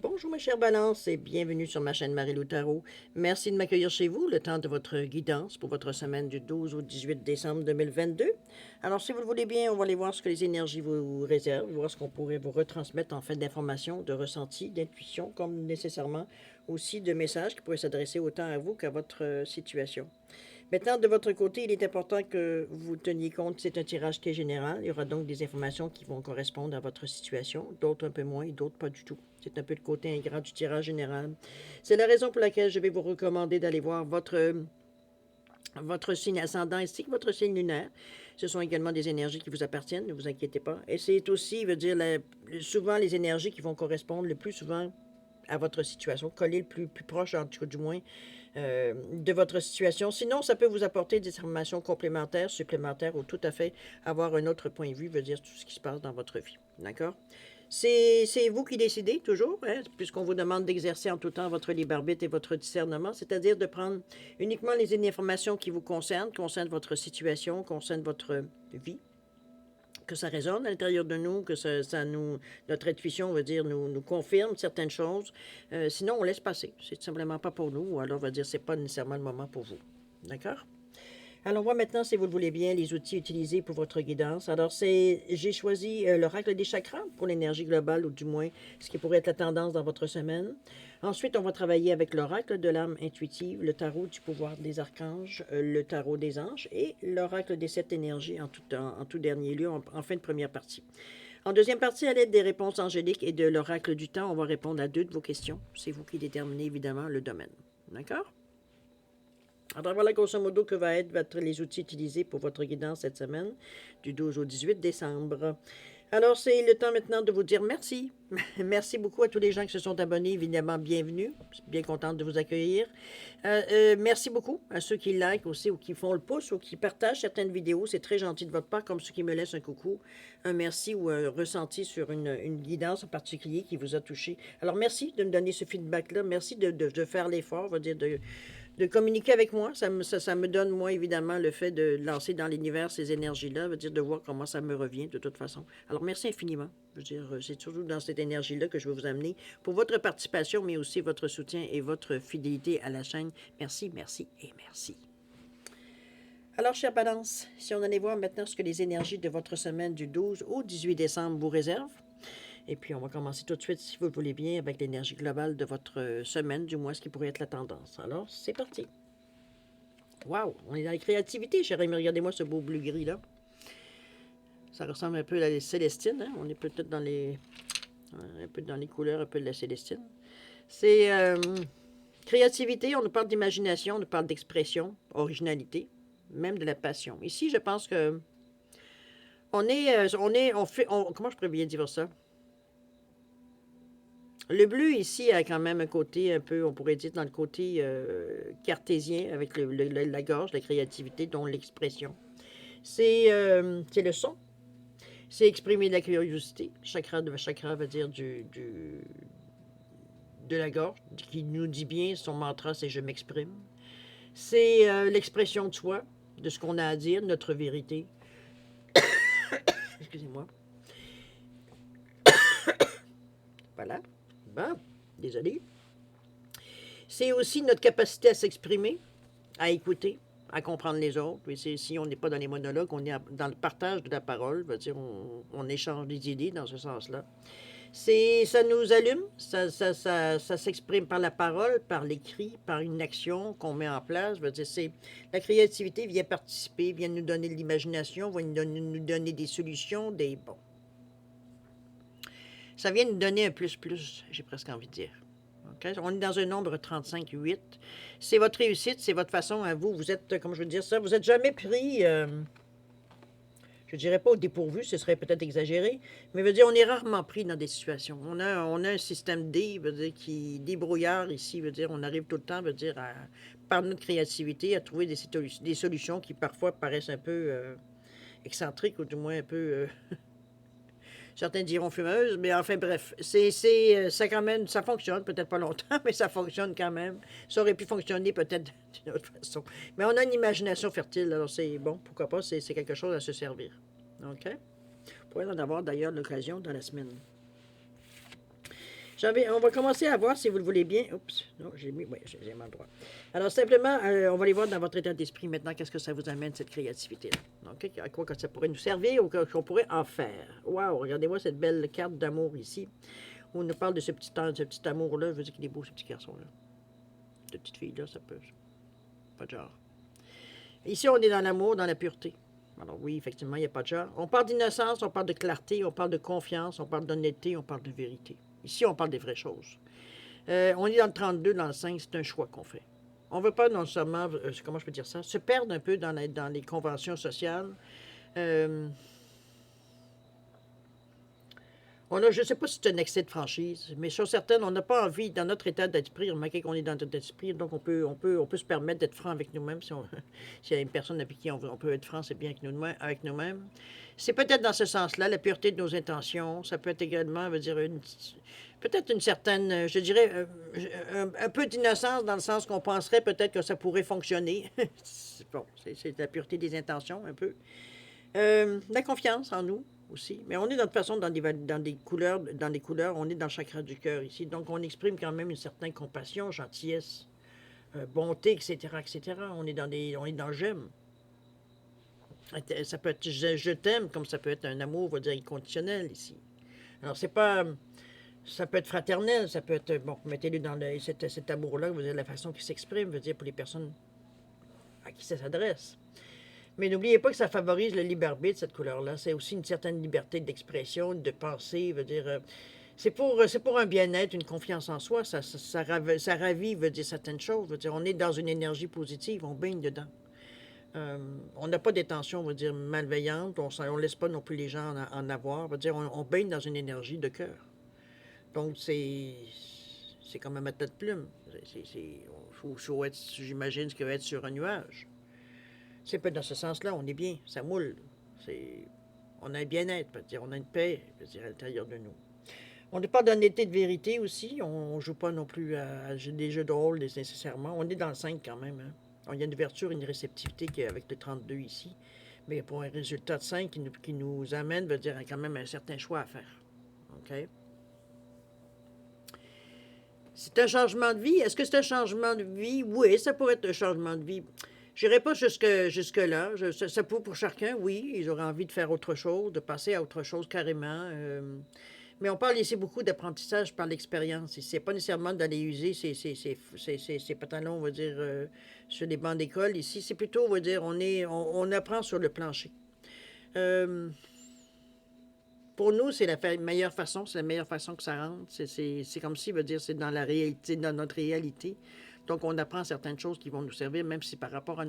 Bonjour ma chère Balance et bienvenue sur ma chaîne Marie-Lou Tarot. Merci de m'accueillir chez vous le temps de votre guidance pour votre semaine du 12 au 18 décembre 2022. Alors si vous le voulez bien, on va aller voir ce que les énergies vous réservent, voir ce qu'on pourrait vous retransmettre en fait d'informations, de ressentis, d'intuitions, comme nécessairement aussi de messages qui pourraient s'adresser autant à vous qu'à votre situation. Maintenant, de votre côté, il est important que vous teniez compte, c'est un tirage qui est général. Il y aura donc des informations qui vont correspondre à votre situation, d'autres un peu moins, d'autres pas du tout. C'est un peu le côté ingrat du tirage général. C'est la raison pour laquelle je vais vous recommander d'aller voir votre signe ascendant ainsi que votre signe lunaire. Ce sont également des énergies qui vous appartiennent, ne vous inquiétez pas. Et c'est aussi, veut dire, souvent les énergies qui vont correspondre le plus souvent à votre situation, coller le plus proche, en tout cas du moins, de votre situation. Sinon, ça peut vous apporter des informations complémentaires, supplémentaires ou tout à fait avoir un autre point de vue, veut dire tout ce qui se passe dans votre vie. D'accord? C'est vous qui décidez toujours, hein, puisqu'on vous demande d'exercer en tout temps votre libre arbitre et votre discernement, c'est-à-dire de prendre uniquement les informations qui vous concernent votre situation, concernent votre vie, que ça résonne à l'intérieur de nous, que notre intuition, veut dire, nous confirme certaines choses. Sinon, on laisse passer. C'est tout simplement pas pour nous, ou alors, on va dire, c'est pas nécessairement le moment pour vous. D'accord? Alors, on voit maintenant, si vous le voulez bien, les outils utilisés pour votre guidance. Alors, j'ai choisi l'oracle des chakras pour l'énergie globale, ou du moins ce qui pourrait être la tendance dans votre semaine. Ensuite, on va travailler avec l'oracle de l'âme intuitive, le tarot du pouvoir des archanges, le tarot des anges et l'oracle des sept énergies en tout dernier lieu, en fin de première partie. En deuxième partie, à l'aide des réponses angéliques et de l'oracle du temps, on va répondre à deux de vos questions. C'est vous qui déterminez évidemment le domaine. D'accord? Alors voilà grosso modo que va être les outils utilisés pour votre guidance cette semaine, du 12 au 18 décembre. Alors c'est le temps maintenant de vous dire merci. Merci beaucoup à tous les gens qui se sont abonnés, évidemment bienvenue. Bien contente de vous accueillir. Merci beaucoup à ceux qui like aussi ou qui font le pouce ou qui partagent certaines vidéos. C'est très gentil de votre part, comme ceux qui me laissent un coucou, un merci ou un ressenti sur une guidance en particulier qui vous a touché. Alors merci de me donner ce feedback-là. Merci de faire l'effort, on va dire, de communiquer avec moi. Ça me donne, moi, évidemment, le fait de lancer dans l'univers ces énergies-là, veut dire de voir comment ça me revient, de toute façon. Alors, merci infiniment. Je veux dire, c'est toujours dans cette énergie-là que je veux vous amener pour votre participation, mais aussi votre soutien et votre fidélité à la chaîne. Merci, merci et merci. Alors, chère Balance, si on allait voir maintenant ce que les énergies de votre semaine du 12 au 18 décembre vous réservent. Et puis, on va commencer tout de suite, si vous le voulez bien, avec l'énergie globale de votre semaine, du moins ce qui pourrait être la tendance. Alors, c'est parti. Waouh, on est dans la créativité, cher ami. Regardez-moi ce beau bleu gris-là. Ça ressemble un peu à la Célestine. Hein? On est peut-être un peu dans les couleurs, un peu de la Célestine. C'est créativité, on nous parle d'imagination, on nous parle d'expression, originalité, même de la passion. Ici, je pense que comment je pourrais bien dire ça? Le bleu ici a quand même un côté un peu, on pourrait dire, dans le côté cartésien, avec la gorge, la créativité, dont l'expression. C'est le son. C'est exprimer de la curiosité. Chakra veut dire de la gorge, qui nous dit bien, son mantra, c'est je m'exprime. C'est l'expression de soi, de ce qu'on a à dire, notre vérité. Excusez-moi. Voilà. Bon, désolé. C'est aussi notre capacité à s'exprimer, à écouter, à comprendre les autres. Et si on n'est pas dans les monologues, on est dans le partage de la parole, veut dire on échange des idées dans ce sens-là. Ça nous allume, ça s'exprime par la parole, par l'écrit, par une action qu'on met en place. Veut dire, la créativité vient participer, vient nous donner de l'imagination, vient nous donner des solutions, bon. Ça vient nous donner un plus, j'ai presque envie de dire. Okay? On est dans un nombre 35-8. C'est votre réussite, c'est votre façon à vous. Vous êtes, comment je veux dire ça, vous n'êtes jamais pris, je ne dirais pas au dépourvu, ce serait peut-être exagéré, mais veut dire, on est rarement pris dans des situations. On a un système D, veut dire, qui débrouillard ici, veut dire, on arrive tout le temps, veut dire, par notre créativité, à trouver des solutions qui parfois paraissent un peu excentriques, ou du moins un peu certains diront fumeuse, mais enfin bref, ça quand même, ça fonctionne, peut-être pas longtemps, mais ça fonctionne quand même. Ça aurait pu fonctionner peut-être d'une autre façon. Mais on a une imagination fertile, alors c'est bon, pourquoi pas, c'est quelque chose à se servir. OK? On pourrait en avoir d'ailleurs l'occasion dans la semaine. On va commencer à voir si vous le voulez bien. Oups, non, oui, j'ai mal droit. Alors, simplement, on va aller voir dans votre état d'esprit maintenant, qu'est-ce que ça vous amène, cette créativité-là. Donc, à quoi que ça pourrait nous servir ou qu'on pourrait en faire. Waouh, regardez-moi cette belle carte d'amour ici. Où on nous parle de ce petit amour-là. Je veux dire qu'il est beau, ce petit garçon-là. Cette petite fille-là, ça peut. Pas de genre. Ici, on est dans l'amour, dans la pureté. Alors oui, effectivement, il n'y a pas de genre. On parle d'innocence, on parle de clarté, on parle de confiance, on parle d'honnêteté, on parle de vérité. Ici, on parle des vraies choses. On est dans le 32, dans le 5, c'est un choix qu'on fait. On ne veut pas non seulement, comment je peux dire ça, se perdre un peu dans les conventions sociales. Euh, je ne sais pas si c'est un excès de franchise, mais sur certaines, on n'a pas envie, dans notre état d'esprit, remarquez qu'on est dans notre esprit, donc on peut se permettre d'être franc avec nous-mêmes. S'il y a une personne avec qui on peut être franc, c'est bien avec nous-mêmes. C'est peut-être dans ce sens-là, la pureté de nos intentions. Ça peut être également, veut dire, peut-être une certaine, je dirais, un peu d'innocence dans le sens qu'on penserait peut-être que ça pourrait fonctionner. Bon, c'est la pureté des intentions, un peu. La confiance en nous aussi. Mais on est de toute façon dans des couleurs, on est dans le chakra du cœur ici. Donc, on exprime quand même une certaine compassion, gentillesse, bonté, etc., etc. On est dans le j'aime. Ça peut être je t'aime, comme ça peut être un amour, on va dire, inconditionnel ici. Alors, c'est pas. Ça peut être fraternel, ça peut être. Bon, mettez-le dans cet amour-là, vous dire la façon qu'il s'exprime, veut dire pour les personnes à qui ça s'adresse. Mais n'oubliez pas que ça favorise le libre arbitre, cette couleur-là. C'est aussi une certaine liberté d'expression, de pensée, veut dire. C'est pour un bien-être, une confiance en soi. Ça ravive, veut dire certaines choses. Veut dire, on est dans une énergie positive, on baigne dedans. On n'a pas d'intention, on va dire, malveillante. On ne laisse pas non plus les gens en avoir. On va dire, on baigne dans une énergie de cœur. Donc, c'est comme un matelas de plume. J'imagine ce qu'il va être sur un nuage. C'est pas dans ce sens-là, on est bien, ça moule. On a un bien-être, dire, on a une paix, dire, à l'intérieur de nous. On n'est pas d'honnêteté de vérité aussi, on ne joue pas non plus à des jeux de rôle nécessairement. On est dans le 5 quand même. Hein. Alors, il y a une ouverture, une réceptivité qui est avec le 32 ici. Mais pour un résultat de 5 qui nous amène, veut dire quand même un certain choix à faire. OK? C'est un changement de vie. Est-ce que c'est un changement de vie? Oui, ça pourrait être un changement de vie. Je n'irai pas jusque-là. Ça peut pour chacun, oui. Ils auraient envie de faire autre chose, de passer à autre chose carrément. Mais on parle ici beaucoup d'apprentissage par l'expérience. C'est pas nécessairement d'aller user ces pantalons, on va dire, sur des bancs d'école. Ici, c'est plutôt, on va dire, on apprend sur le plancher. Pour nous, c'est la meilleure façon, c'est la meilleure façon que ça rentre. C'est comme si, veut dire, c'est dans la réalité, dans notre réalité. Donc, on apprend certaines choses qui vont nous servir, même si par rapport à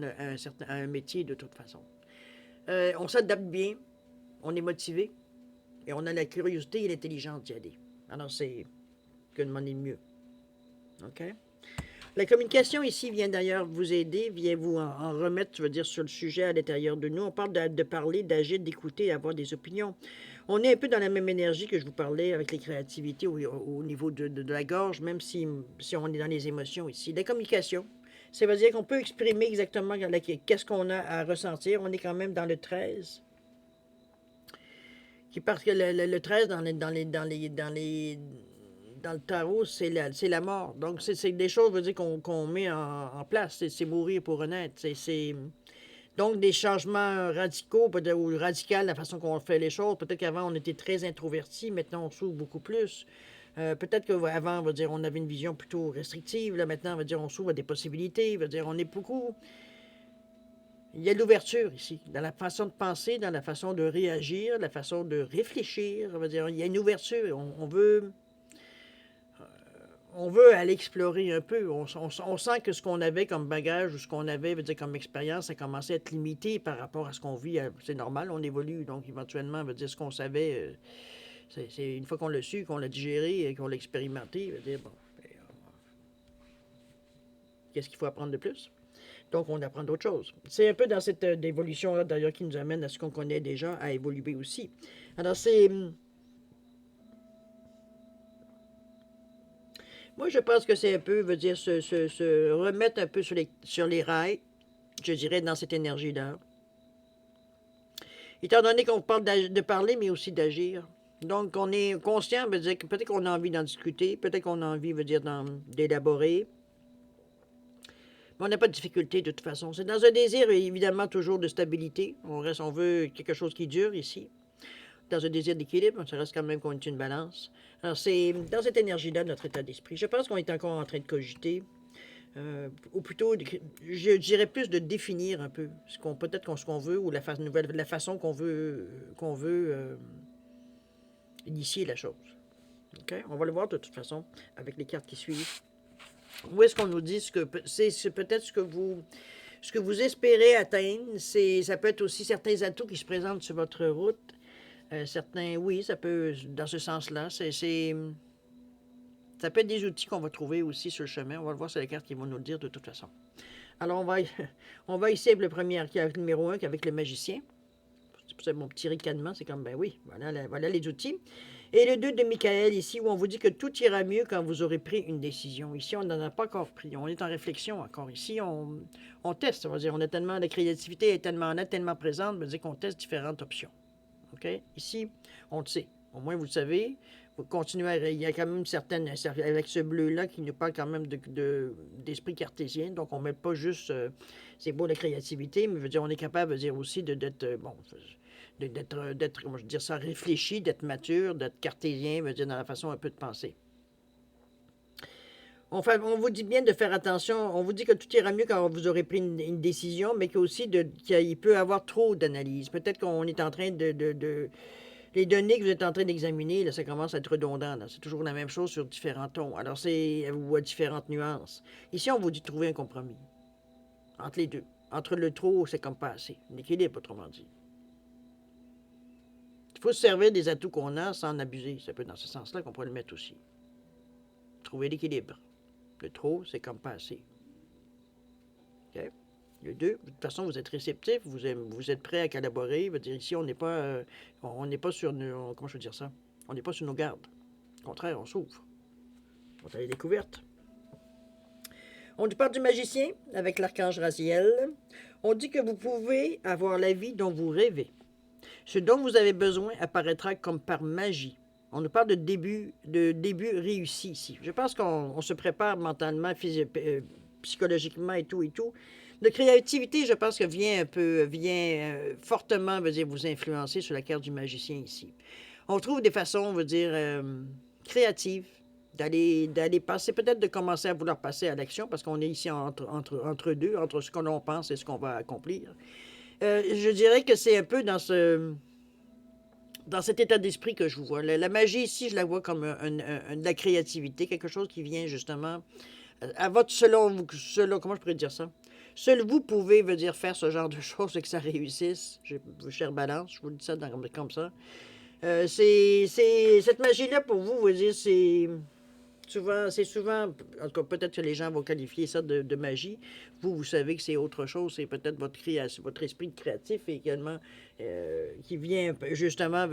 un métier, de toute façon. On s'adapte bien, on est motivé, et on a la curiosité et l'intelligence d'y aller. Alors, c'est que demander de mieux. OK? La communication ici vient d'ailleurs vous aider, vient vous en remettre, je veux dire, sur le sujet à l'intérieur de nous. On parle de parler, d'agir, d'écouter, d'avoir des opinions. On est un peu dans la même énergie que je vous parlais avec les créativités au niveau de la gorge, même si on est dans les émotions ici. La communication, ça veut dire qu'on peut exprimer exactement qu'est-ce qu'on a à ressentir. On est quand même dans le 13. Parce que le 13 dans le tarot, c'est la mort. Donc, c'est des choses, veut dire, qu'on met en place. C'est mourir pour renaître. Donc, des changements radicaux ou radicales, la façon qu'on fait les choses. Peut-être qu'avant, on était très introverti. Maintenant, on s'ouvre beaucoup plus. Peut-être qu'avant, on va dire, on avait une vision plutôt restrictive. Là, maintenant, on va dire, on s'ouvre à des possibilités. On va dire, on est beaucoup... Il y a l'ouverture ici, dans la façon de penser, dans la façon de réagir, la façon de réfléchir. On va dire, il y a une ouverture. On veut aller explorer un peu. On sent que ce qu'on avait comme bagage ou ce qu'on avait, veut dire, comme expérience, ça commençait à être limité par rapport à ce qu'on vit. C'est normal, on évolue. Donc, éventuellement, veut dire, ce qu'on savait, c'est une fois qu'on l'a su, qu'on l'a digéré et qu'on l'a expérimenté, veut dire, bon, qu'est-ce qu'il faut apprendre de plus? Donc, on apprend d'autres choses. C'est un peu dans cette évolution-là, d'ailleurs, qui nous amène à ce qu'on connaît déjà, à évoluer aussi. Alors, moi, je pense que c'est un peu, veut dire, se remettre un peu sur les rails, je dirais, dans cette énergie-là. Étant donné qu'on parle de parler, mais aussi d'agir. Donc, on est conscient, veut dire que peut-être qu'on a envie d'en discuter, peut-être qu'on a envie, veut dire, d'élaborer, mais on n'a pas de difficulté de toute façon. C'est dans un désir, évidemment, toujours de stabilité. On veut quelque chose qui dure ici. Dans un désir d'équilibre, ça reste quand même qu'on est une balance. Alors, c'est dans cette énergie-là, notre état d'esprit. Je pense qu'on est encore en train de cogiter, ou plutôt, je dirais plus de définir un peu peut-être ce qu'on veut, ou la façon qu'on veut initier la chose. OK? On va le voir de toute façon avec les cartes qui suivent. Où est-ce qu'on nous dit c'est peut-être ce que vous espérez atteindre, ça peut être aussi certains atouts qui se présentent sur votre route. Certains, oui, ça peut, dans ce sens-là, ça peut être des outils qu'on va trouver aussi sur le chemin. On va le voir sur les cartes qui vont nous le dire de toute façon. Alors, on va ici avec le premier arcade numéro 1, avec le magicien. C'est mon petit ricanement, c'est comme, ben oui, voilà les outils. Et le 2 de Michael, ici, où on vous dit que tout ira mieux quand vous aurez pris une décision. Ici, on n'en a pas encore pris. On est en réflexion encore. Ici, on teste. On va dire, la créativité est tellement présente, on va dire qu'on teste différentes options. OK? Ici, on le sait. Au moins, vous le savez. Vous continuez il y a quand même certaines, avec ce bleu-là qui nous parle quand même d'esprit cartésien. Donc, on ne met pas juste, c'est beau la créativité, mais je veux dire, on est capable de dire aussi d'être, comment je veux dire ça, réfléchi, d'être mature, d'être cartésien, veut dire dans la façon un peu de penser. On vous dit bien de faire attention. On vous dit que tout ira mieux quand vous aurez pris une décision, mais qu'il peut y avoir trop d'analyse. Peut-être qu'on est en train les données que vous êtes en train d'examiner, là, ça commence à être redondant. C'est toujours la même chose sur différents tons. Alors, ou à différentes nuances. Ici, on vous dit de trouver un compromis entre les deux. Entre le trop, c'est comme pas assez. L'équilibre, autrement dit. Il faut se servir des atouts qu'on a sans en abuser. C'est un peu dans ce sens-là qu'on pourrait le mettre aussi. Trouver l'équilibre. Le trop, c'est comme pas assez. OK? Le 2, de toute façon, vous êtes réceptif, vous êtes prêt à collaborer. Je veux dire, ici, on n'est pas sur nos, comment je veux dire ça? On n'est pas sur nos gardes. Au contraire, on s'ouvre. On est à la découverte. On nous parle du magicien avec l'archange Raziel. On dit que vous pouvez avoir la vie dont vous rêvez. Ce dont vous avez besoin apparaîtra comme par magie. On nous parle de début réussi ici. Je pense qu'on se prépare mentalement, psychologiquement et tout. De créativité, je pense que vient fortement, vous influencer sur la carte du magicien ici. On trouve des façons, créatives d'aller passer, peut-être de commencer à vouloir passer à l'action, parce qu'on est ici entre deux, entre ce que l'on pense et ce qu'on va accomplir. Je dirais que c'est un peu dans cet état d'esprit que je vous vois. La magie ici, je la vois comme de la créativité, quelque chose qui vient justement à votre selon, comment je pourrais dire ça? Seul vous pouvez, faire ce genre de choses et que ça réussisse. Chère Balance, je vous dis ça comme ça. Cette magie-là, pour vous, vous dire, c'est souvent, en tout cas, peut-être que les gens vont qualifier ça de magie. Vous savez que c'est autre chose. C'est peut-être votre esprit créatif également qui vient justement,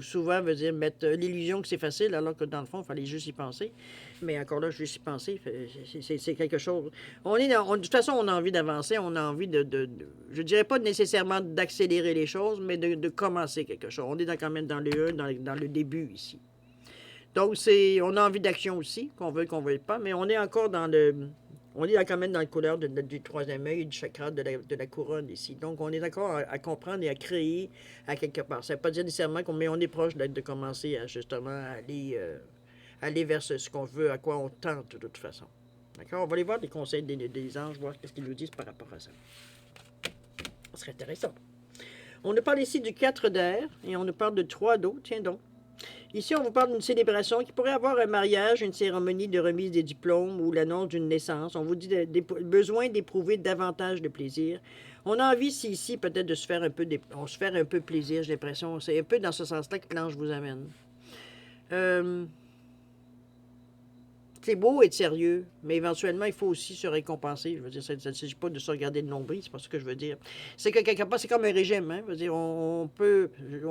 souvent, mettre l'illusion que c'est facile, alors que dans le fond, il fallait juste y penser. Mais encore là, juste y penser, c'est quelque chose. De toute façon, on a envie d'avancer, on a envie je dirais pas nécessairement d'accélérer les choses, mais de commencer quelque chose. On est quand même dans le début ici. Donc, on a envie d'action aussi, qu'on veuille pas, mais on est encore on est quand même dans la couleur du troisième œil, du chakra de la couronne ici. Donc, on est d'accord à comprendre et à créer à quelque part. Ça ne veut pas dire nécessairement mais on est proche de commencer à justement aller vers ce qu'on veut, à quoi on tente de toute façon. D'accord? On va aller voir les conseils des anges, voir ce qu'ils nous disent par rapport à ça. Ce serait intéressant. On nous parle ici du 4 d'air et on nous parle de 3 d'eau. Tiens donc. Ici, on vous parle d'une célébration qui pourrait avoir un mariage, une cérémonie de remise des diplômes ou l'annonce d'une naissance. On vous dit besoin d'éprouver davantage de plaisir. On a envie ici peut-être de se faire un peu plaisir, j'ai l'impression. C'est un peu dans ce sens-là que l'ange vous amène. C'est beau être sérieux, mais éventuellement, il faut aussi se récompenser. Je veux dire, ça ne s'agit pas de se regarder de nombril, c'est pas ce que je veux dire. C'est que quelque part, c'est comme un régime. Hein? Je veux dire, on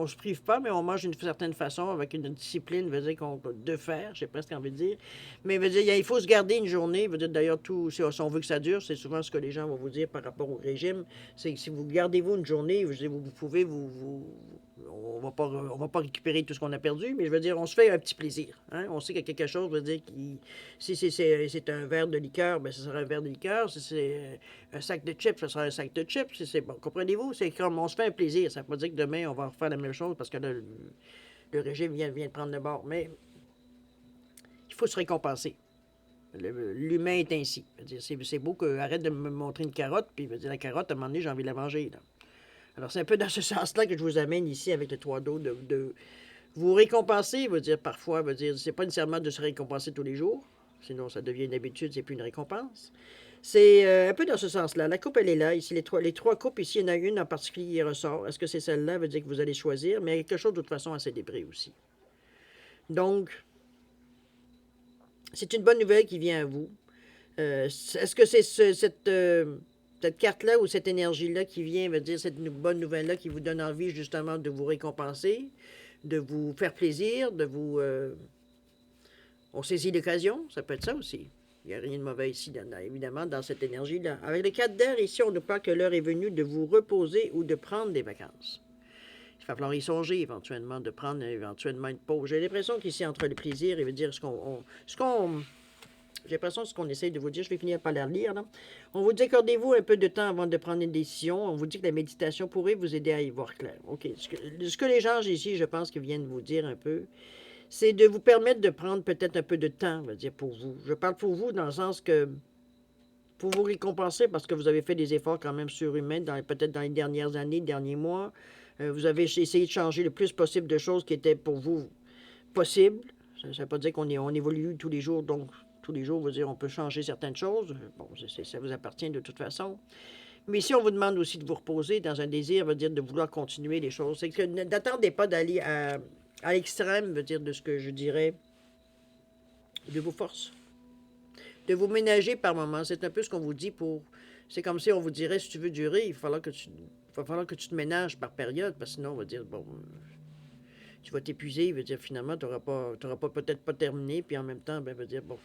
se prive pas, mais on mange d'une certaine façon, avec une discipline, de faire, j'ai presque envie de dire. Mais il faut se garder une journée. D'ailleurs, si on veut que ça dure, c'est souvent ce que les gens vont vous dire par rapport au régime. C'est que si vous gardez-vous une journée, vous pouvez vous on va pas récupérer tout ce qu'on a perdu, mais je veux dire, on se fait un petit plaisir. Hein? On sait qu'il y a quelque chose, veut dire, si c'est un verre de liqueur, ben, ce sera un verre de liqueur. Si c'est un sac de chips, ce sera un sac de chips. Si c'est, bon, comprenez-vous? C'est comme on se fait un plaisir. Ça ne veut pas dire que demain, on va refaire la même chose parce que là, le régime vient de prendre le bord. Mais il faut se récompenser. L'humain est ainsi. C'est beau que arrête de me montrer une carotte, puis la carotte, à un moment donné, j'ai envie de la manger. Là. Alors, c'est un peu dans ce sens-là que je vous amène ici avec le 3 d'eau, de vous récompenser, veut dire parfois, veut dire, c'est pas nécessairement de se récompenser tous les jours, sinon ça devient une habitude, c'est plus une récompense. C'est un peu dans ce sens-là. La coupe, elle est là. Ici, les trois coupes, ici, il y en a une en particulier qui ressort. Est-ce que c'est celle-là? Veut dire que vous allez choisir, mais il y a quelque chose de toute façon à célébrer aussi. Donc, c'est une bonne nouvelle qui vient à vous. Est-ce que c'est cette carte-là ou cette énergie-là qui vient, veut dire cette bonne nouvelle-là qui vous donne envie justement de vous récompenser, de vous faire plaisir, de vous... on saisit l'occasion, ça peut être ça aussi. Il n'y a rien de mauvais ici, évidemment, dans cette énergie-là. Avec le 4 d'air, ici, on nous parle que l'heure est venue de vous reposer ou de prendre des vacances. Il va falloir y songer éventuellement, de prendre éventuellement une pause. J'ai l'impression qu'ici, entre le plaisir et veut dire j'ai l'impression que ce qu'on essaye de vous dire, je vais finir par la lire. Là. On vous dit accordez-vous un peu de temps avant de prendre une décision. On vous dit que la méditation pourrait vous aider à y voir clair. OK. Ce que les gens ici, je pense, qu'ils viennent vous dire un peu, c'est de vous permettre de prendre peut-être un peu de temps, je veux dire, pour vous. Je parle pour vous dans le sens que pour vous récompenser parce que vous avez fait des efforts quand même surhumains, peut-être dans les dernières années, derniers mois. Vous avez essayé de changer le plus possible de choses qui étaient pour vous possibles. Ça ne veut pas dire on évolue tous les jours, donc tous les jours, veut dire on peut changer certaines choses. Bon, ça vous appartient de toute façon. Mais si on vous demande aussi de vous reposer dans un désir, veut dire de vouloir continuer les choses. C'est que n'attendez pas d'aller à l'extrême, veut dire de ce que je dirais, de vos forces. De vous ménager par moments. C'est un peu ce qu'on vous dit pour... C'est comme si on vous dirait, si tu veux durer, il va falloir que tu te ménages par période, parce que sinon, on va dire, bon, tu vas t'épuiser, il veut dire, finalement, tu n'auras peut-être pas terminé, puis en même temps, ben, veut dire, bon,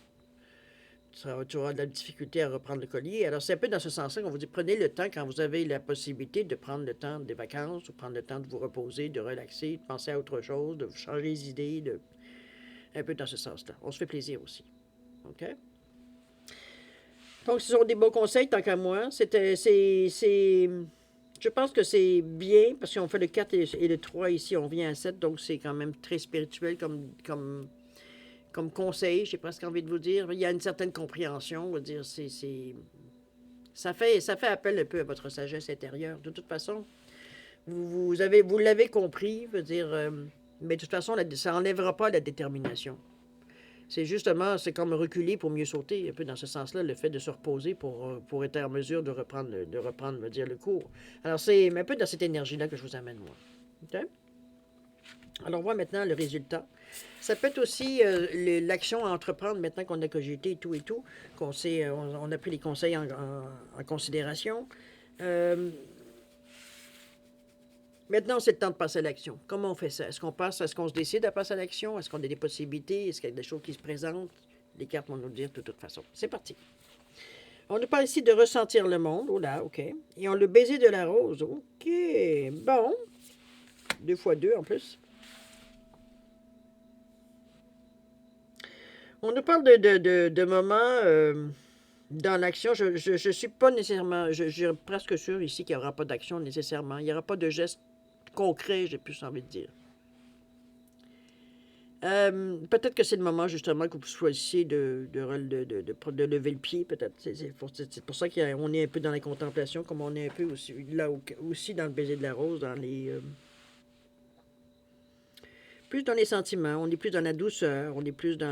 tu auras de la difficulté à reprendre le collier. Alors, c'est un peu dans ce sens-là qu'on vous dit, prenez le temps quand vous avez la possibilité de prendre le temps des vacances, ou prendre le temps de vous reposer, de relaxer, de penser à autre chose, de vous changer les idées, un peu dans ce sens-là. On se fait plaisir aussi. OK? Donc, ce sont des bons conseils, tant qu'à moi. Je pense que c'est bien, parce qu'on fait le 4 et le 3 ici, on vient à 7, donc c'est quand même très spirituel comme conseil, j'ai presque envie de vous dire. Il y a une certaine compréhension, on va dire, ça fait appel un peu à votre sagesse intérieure. De toute façon, vous l'avez compris, veut dire, mais de toute façon, ça n'enlèvera pas la détermination. C'est justement, c'est comme reculer pour mieux sauter, un peu dans ce sens-là, le fait de se reposer pour être en mesure de reprendre, me dire, le cours. Alors, c'est un peu dans cette énergie-là que je vous amène, moi. OK? Alors, on voit maintenant le résultat. Ça peut être aussi l'action à entreprendre maintenant qu'on a cogité et tout, qu'on sait, on a pris les conseils en considération. Maintenant, c'est le temps de passer à l'action. Comment on fait ça? Est-ce qu'on se décide à passer à l'action? Est-ce qu'on a des possibilités? Est-ce qu'il y a des choses qui se présentent? Les cartes vont nous le dire de toute façon. C'est parti. On nous parle ici de ressentir le monde. Oh là, OK. Et on le baiser de la rose. OK. Bon. 2 fois 2 en plus. On nous parle de moments dans l'action. Je suis pas nécessairement... Je suis presque sûr ici qu'il n'y aura pas d'action nécessairement. Il n'y aura pas de geste concret, j'ai plus envie de dire. Peut-être que c'est le moment justement que vous choisissez de lever le pied, peut-être. C'est pour ça qu'on est un peu dans la contemplation, comme on est un peu aussi, là aussi dans le baiser de la rose, plus dans les sentiments, on est plus dans la douceur, on est plus dans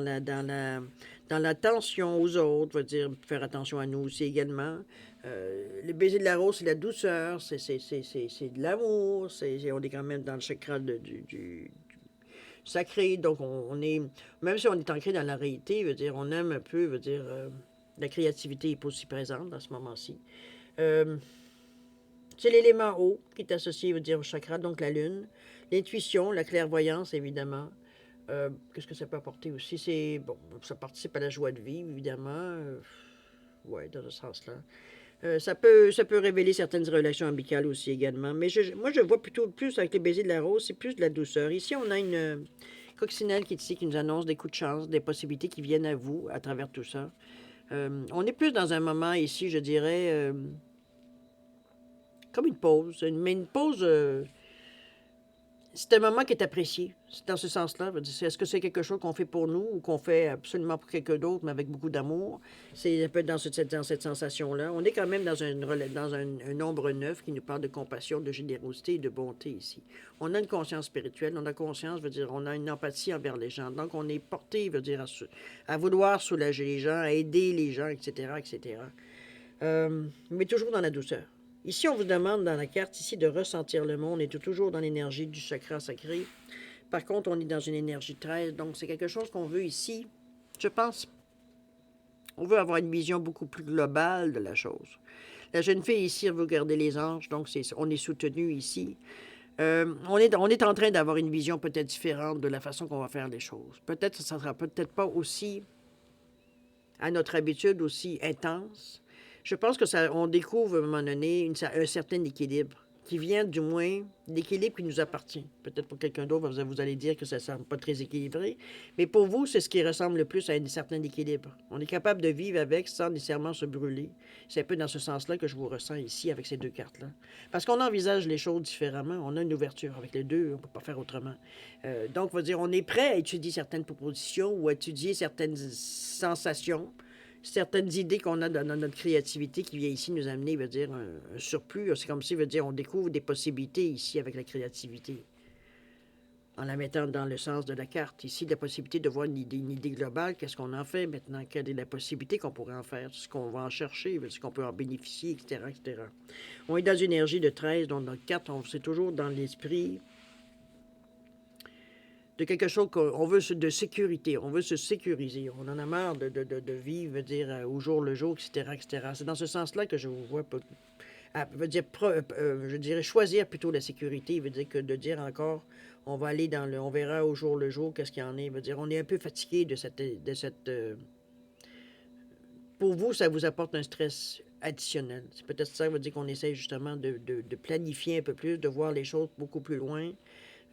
l'attention aux autres, veut dire faire attention à nous aussi également. Le baiser de la rose, c'est la douceur, c'est de l'amour, on est quand même dans le chakra du sacré, donc on est, même si on est ancré dans la réalité, veut dire, on aime un peu, veut dire, la créativité est pas aussi présente dans ce moment-ci. C'est l'élément eau qui est associé, veut dire, au chakra, donc la lune. L'intuition, la clairvoyance, évidemment. Qu'est-ce que ça peut apporter aussi? Bon, ça participe à la joie de vivre, évidemment. Oui, dans ce sens-là. Ça peut révéler certaines relations amicales aussi également. Mais moi, je vois plutôt plus avec les baisers de la rose, c'est plus de la douceur. Ici, on a une coccinelle qui est ici, qui nous annonce des coups de chance, des possibilités qui viennent à vous à travers tout ça. On est plus dans un moment ici, je dirais, comme une pause. Mais une pause, c'est un moment qui est apprécié. C'est dans ce sens-là. Est-ce que c'est quelque chose qu'on fait pour nous ou qu'on fait absolument pour quelqu'un d'autre, mais avec beaucoup d'amour? C'est un peu dans cette sensation-là. On est quand même dans un nombre neuf qui nous parle de compassion, de générosité et de bonté ici. On a une conscience spirituelle, on a conscience, on a une empathie envers les gens. Donc, on est porté, à vouloir soulager les gens, à aider les gens, etc., etc. Mais toujours dans la douceur. Ici, on vous demande dans la carte ici de ressentir le monde. On est toujours dans l'énergie du chakra sacré. Par contre, on est dans une énergie 13. Donc, c'est quelque chose qu'on veut ici. Je pense, on veut avoir une vision beaucoup plus globale de la chose. La jeune fille ici, elle veut garder les anges. Donc, on est soutenu ici. On est en train d'avoir une vision peut-être différente de la façon qu'on va faire les choses. Peut-être que ça ne sera peut-être pas aussi, à notre habitude, aussi intense. Je pense que on découvre à un moment donné un certain équilibre qui vient du moins d'équilibre qui nous appartient. Peut-être pour quelqu'un d'autre, vous allez dire que ça ne semble pas très équilibré, mais pour vous, c'est ce qui ressemble le plus à un certain équilibre. On est capable de vivre avec sans nécessairement se brûler. C'est un peu dans ce sens-là que je vous ressens ici avec ces deux cartes-là. Parce qu'on envisage les choses différemment. On a une ouverture avec les deux, on ne peut pas faire autrement. Donc, on est prêt à étudier certaines propositions ou à étudier certaines sensations, certaines idées qu'on a dans notre créativité qui vient ici nous amener, un surplus. C'est comme si, on découvre des possibilités ici avec la créativité. En la mettant dans le sens de la carte. Ici, la possibilité de voir une idée globale. Qu'est-ce qu'on en fait maintenant? Quelle est la possibilité qu'on pourrait en faire? Ce qu'on va en chercher? Ce qu'on peut en bénéficier, etc., etc. On est dans une énergie de 13, donc notre carte, c'est toujours dans l'esprit de quelque chose qu'on veut de sécurité, on veut se sécuriser, on en a marre de vivre, au jour le jour, etc., etc. C'est dans ce sens-là que je vous vois, je dirais choisir plutôt la sécurité, veut dire que de dire encore, on va aller on verra au jour le jour, qu'est-ce qu'il y en est, on est un peu fatigué de cette pour vous, ça vous apporte un stress additionnel. C'est peut-être ça, veut dire qu'on essaie justement de planifier un peu plus, de voir les choses beaucoup plus loin,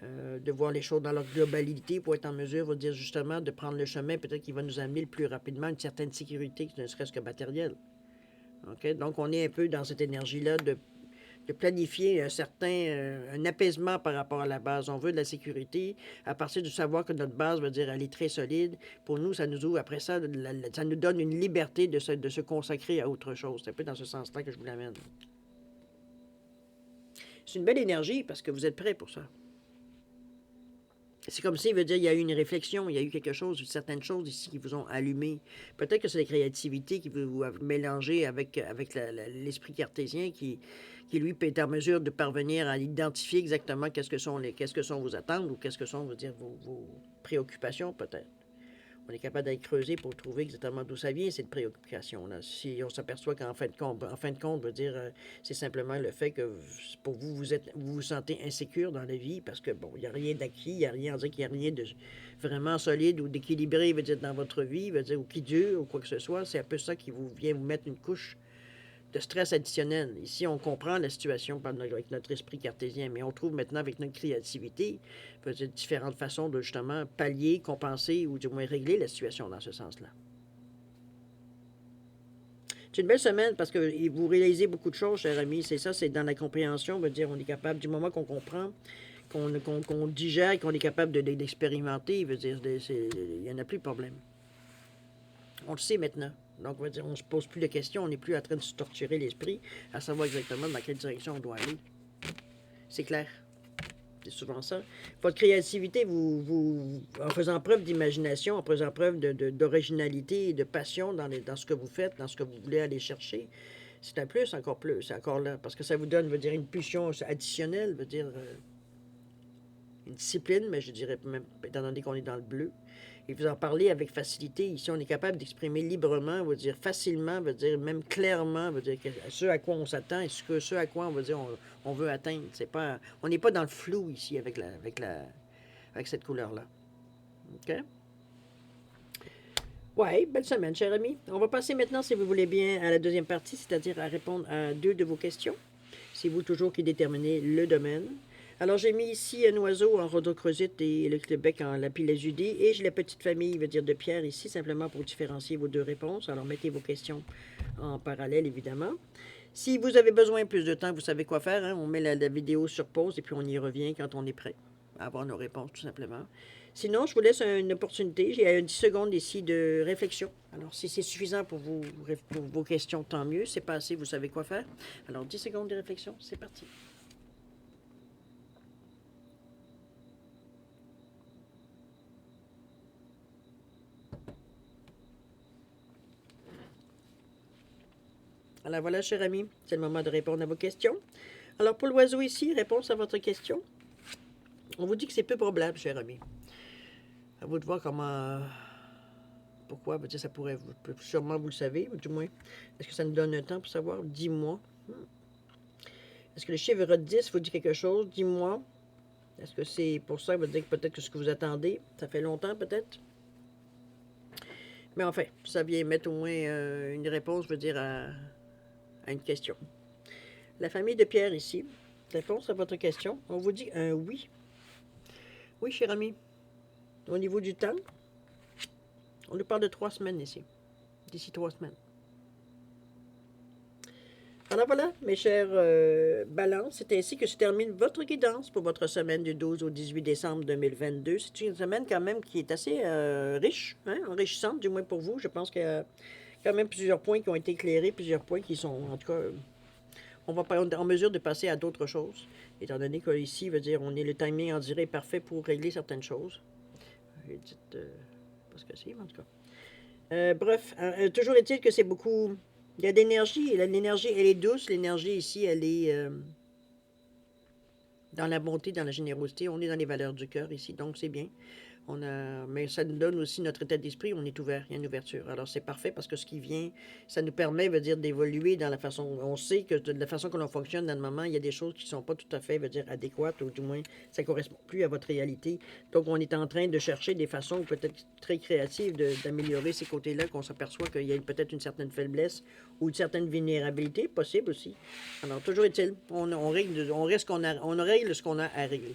de voir les choses dans leur globalité pour être en mesure, va dire justement, de prendre le chemin peut-être qui va nous amener le plus rapidement à une certaine sécurité, ne serait-ce que matérielle. Okay? Donc, on est un peu dans cette énergie-là de planifier un apaisement par rapport à la base. On veut de la sécurité à partir du savoir que notre base, elle est très solide. Pour nous, ça nous ouvre, après ça, ça nous donne une liberté de se consacrer à autre chose. C'est un peu dans ce sens-là que je vous l'amène. C'est une belle énergie parce que vous êtes prêts pour ça. C'est comme si, il y a eu une réflexion, il y a eu quelque chose, certaines choses ici qui vous ont allumé. Peut-être que c'est la créativité qui vous a mélangé avec l'esprit cartésien qui, lui, peut être en mesure de parvenir à identifier exactement qu'est-ce que sont vos attentes ou qu'est-ce que sont, vos préoccupations, peut-être. On est capable d'aller creuser pour trouver exactement d'où ça vient, cette préoccupation-là. Si on s'aperçoit qu'en fin de compte, c'est simplement le fait que pour vous, vous vous sentez insécure dans la vie parce que, bon, il n'y a rien d'acquis, il n'y a rien, on dirait qu'il n'y a rien de vraiment solide ou d'équilibré, dans votre vie, ou qui dure ou quoi que ce soit. C'est un peu ça qui vient vous mettre une couche de stress additionnel. Ici, on comprend la situation avec notre esprit cartésien, mais on trouve maintenant avec notre créativité différentes façons de justement pallier, compenser ou du moins régler la situation dans ce sens-là. C'est une belle semaine parce que vous réalisez beaucoup de choses, cher ami. C'est ça, c'est dans la compréhension. On est capable, du moment qu'on comprend, qu'on digère, qu'on est capable d'expérimenter, il n'y en a plus de problème. On le sait maintenant. Donc, on ne se pose plus de questions, on n'est plus en train de se torturer l'esprit à savoir exactement dans quelle direction on doit aller. C'est clair. C'est souvent ça. Votre créativité, en faisant preuve d'imagination, en faisant preuve d'originalité et de passion dans ce que vous faites, dans ce que vous voulez aller chercher, c'est un plus, c'est encore là. Parce que ça vous donne, une pulsion additionnelle, une discipline, mais je dirais même, étant donné qu'on est dans le bleu. Et vous en parlez avec facilité. Ici, on est capable d'exprimer librement, facilement, même clairement, ce à quoi on s'attend et ce à quoi on veut atteindre. On n'est pas dans le flou ici avec cette couleur-là. OK? Oui, belle semaine, cher ami. On va passer maintenant, si vous voulez bien, à la deuxième partie, c'est-à-dire à répondre à deux de vos questions. C'est vous toujours qui déterminez le domaine. Alors, j'ai mis ici un oiseau en rhodochrosite et le Québec en lapis lazuli. Et j'ai la petite famille, veut dire de pierre ici, simplement pour différencier vos deux réponses. Alors, mettez vos questions en parallèle, évidemment. Si vous avez besoin de plus de temps, vous savez quoi faire. Hein? On met la vidéo sur pause et puis on y revient quand on est prêt à avoir nos réponses, tout simplement. Sinon, je vous laisse une opportunité. J'ai 10 secondes ici de réflexion. Alors, si c'est suffisant pour vos questions, tant mieux. C'est pas assez, vous savez quoi faire. Alors, 10 secondes de réflexion, c'est parti. Alors voilà, cher ami, c'est le moment de répondre à vos questions. Alors, pour l'oiseau ici, réponse à votre question. On vous dit que c'est peu probable, cher ami. À vous de voir comment... Pourquoi? Ça pourrait... Sûrement, vous le savez, du moins. Est-ce que ça nous donne un temps pour savoir? 10 mois. Est-ce que le chiffre 10 vous dit quelque chose? 10 mois. Est-ce que c'est pour ça? Ça veut dire que peut-être que ce que vous attendez, ça fait longtemps, peut-être? Mais enfin, ça vient mettre au moins une réponse, je veux dire, à une question. La famille de Pierre ici. Réponse à votre question. On vous dit un oui. Oui, cher ami. Au niveau du temps, on nous parle de 3 semaines ici. D'ici 3 semaines. Alors voilà, mes chers balances, c'est ainsi que se termine votre guidance pour votre semaine du 12 au 18 décembre 2022. C'est une semaine quand même qui est assez riche, hein, enrichissante, du moins pour vous. Je pense qu'il y a quand même plusieurs points qui ont été éclairés, plusieurs points qui sont, en tout cas, on va pas être en mesure de passer à d'autres choses, étant donné qu'ici, veut dire, on est le timing, on dirait, parfait pour régler certaines choses. Dites, pas ce que c'est, en tout cas. Bref, toujours est-il que c'est beaucoup... Il y a de l'énergie, et l'énergie, elle est douce. L'énergie ici, elle est dans la bonté, dans la générosité. On est dans les valeurs du cœur ici, donc c'est bien. Mais ça nous donne aussi notre état d'esprit, on est ouvert, il y a une ouverture. Alors c'est parfait parce que ce qui vient, ça nous permet, veut dire, d'évoluer dans la façon, on sait que de la façon que l'on fonctionne dans le moment, il y a des choses qui ne sont pas tout à fait, veut dire, adéquates, ou du moins, ça ne correspond plus à votre réalité. Donc on est en train de chercher des façons peut-être très créatives d'améliorer ces côtés-là, qu'on s'aperçoit qu'il y a peut-être une certaine faiblesse ou une certaine vulnérabilité, possible aussi. Alors toujours est-il, on règle ce qu'on a à régler.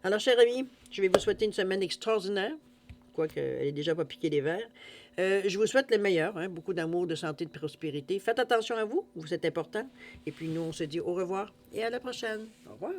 Alors, chers amis, je vais vous souhaiter une semaine extraordinaire, quoique elle n'est déjà pas piquée des verres. Je vous souhaite le meilleur, hein, beaucoup d'amour, de santé, de prospérité. Faites attention à vous, vous êtes important. Et puis nous, on se dit au revoir et à la prochaine. Au revoir.